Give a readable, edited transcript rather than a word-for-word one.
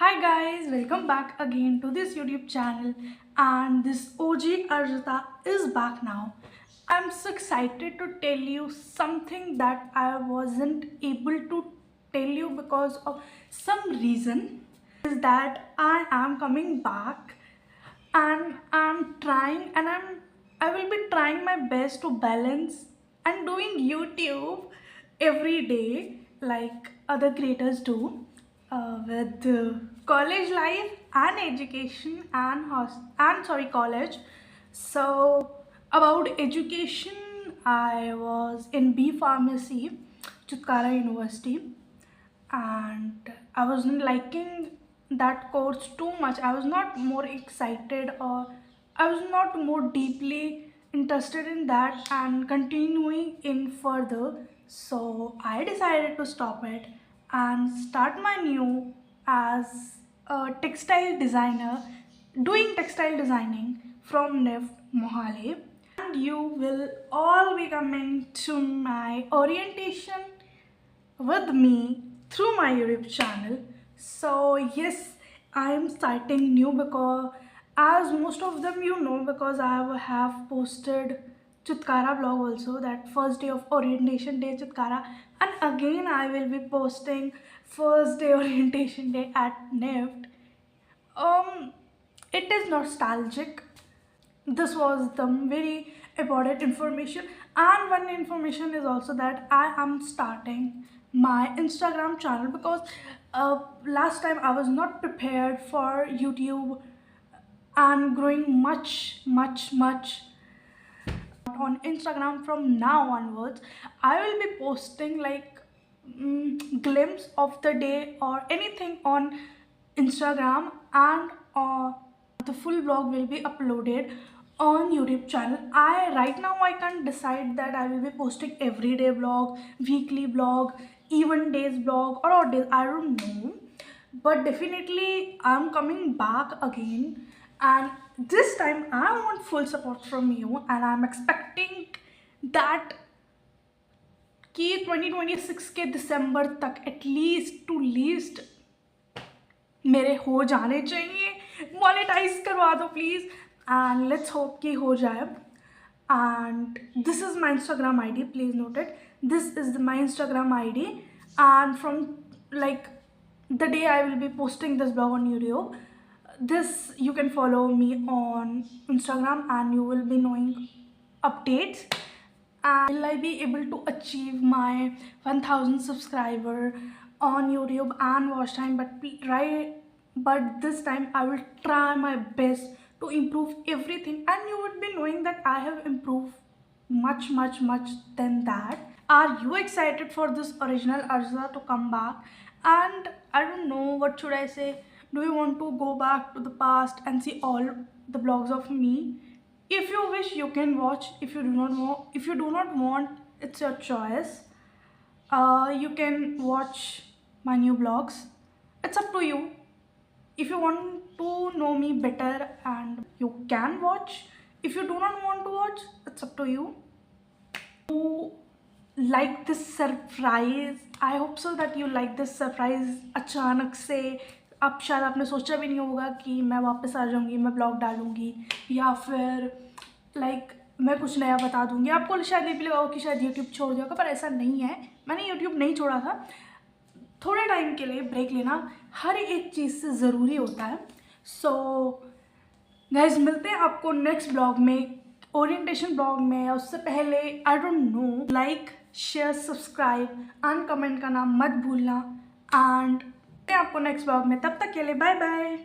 Hi guys, welcome back again to this YouTube channel, and this OG Arjita is back now. I'm so excited to tell you something that I wasn't able to tell you because of some reason. Is that I am coming back and I will be trying my best to balance and doing YouTube every day like other creators do, with college life and education and college. So about education, I was in B Pharmacy, Chutkara University, and I wasn't liking that course too much. I was not more excited, or I was not more deeply interested in that and continuing in further. So I decided to stop it and start my new as a textile designer, doing textile designing from NIFT Mohali. And you will all be coming to my orientation with me through my YouTube channel. So yes, I am starting new because as most of them because I have posted Chutkara vlog also, that first day of orientation day Chutkara, and again I will be posting first day orientation day at NIFT. It is nostalgic. This was the very important information, and one information is also that I am starting my Instagram channel because last time I was not prepared for YouTube and growing much on Instagram. From now onwards, I will be posting like glimpse of the day or anything on Instagram, and the full vlog will be uploaded on YouTube channel. I right now I can't decide that I will be posting everyday vlog, weekly vlog, even days vlog, or odd days. I don't know, but definitely I'm coming back again, and this time I want full support from you, and I'm expecting that कि 2026 के दिसंबर तक at least to least मेरे हो जाने चाहिए, monetise करवा दो please, and let's hope कि हो जाए. And this is my Instagram ID, please note it. This is my Instagram ID, and from like the day I will be posting this blog on YouTube, this you can follow me on Instagram and you will be knowing updates. And will I be able to achieve my 1000 subscriber on YouTube and watch time? But this time I will try my best to improve everything, and you would be knowing that I have improved much than that. Are you excited for this original Arjuna to come back? And I don't know what should I say. Do you want to go back to the past and see all the vlogs of me? If you wish, you can watch. If you do not want, it's your choice. You can watch my new vlogs. It's up to you. If you want to know me better, and you can watch. If you do not want to watch, it's up to you. You like this surprise? I hope so that you like this surprise. अचानक से अब शायद आपने सोचा भी नहीं होगा कि मैं वापस आ जाऊँगी, मैं ब्लॉग डालूँगी, या फिर मैं कुछ नया बता दूँगी. आपको शायद ये भी लगा हो कि शायद यूट्यूब छोड़ दिया, पर ऐसा नहीं है. मैंने यूट्यूब नहीं छोड़ा था. थोड़े टाइम के लिए ब्रेक लेना हर एक चीज़ से ज़रूरी होता है. सो गाइज, मिलते हैं आपको नेक्स्ट ब्लॉग में, ओरिएंटेशन ब्लॉग में, या उससे पहले I don't know. Like, share, subscribe and comment करना मत भूलना. एंड आपको नेक्स्ट ब्लॉग में. तब तक के लिए बाय बाय.